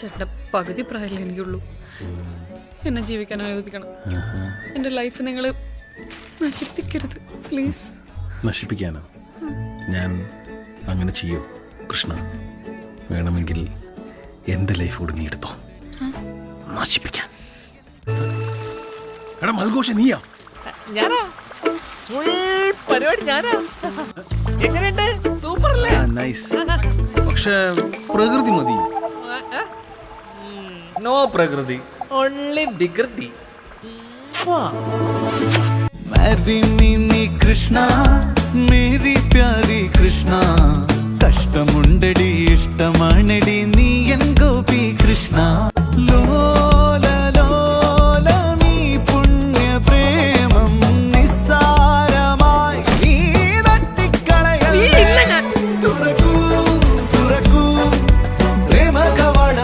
ചേട്ടൻ്റെ പകുതി പ്രായമല്ലേ എനിക്കുള്ളൂ. എന്നെ ജീവിക്കാൻ അനുവദിക്കണം. എൻ്റെ ലൈഫ് നിങ്ങൾ നശിപ്പിക്കരുത് പ്ലീസ്. നശിപ്പിക്കാനോ? ഞാൻ അങ്ങനെ ചെയ്യൂ കൃഷ്ണ? വേണമെങ്കിൽ എൻ്റെ ലൈഫ് കൂടി നീ എടുത്തോ. നശിപ്പിക്കാൻ. എടാ മൽഘോഷ, നീയാ? ഞാനാ ഫുൾ പരിപാടി ഞാനാ. എങ്ങനെയുണ്ട്? സൂപ്പർ അല്ലേ? നൈസ്. പക്ഷേ പ്രകൃതി മതി. നോ പ്രകൃതി, ഓൺലി വികൃതി. मैरी मीनी कृष्णा मेरी प्यारी कृष्णा कष्टमुंडडी इष्टमाणडी नी एन गोपी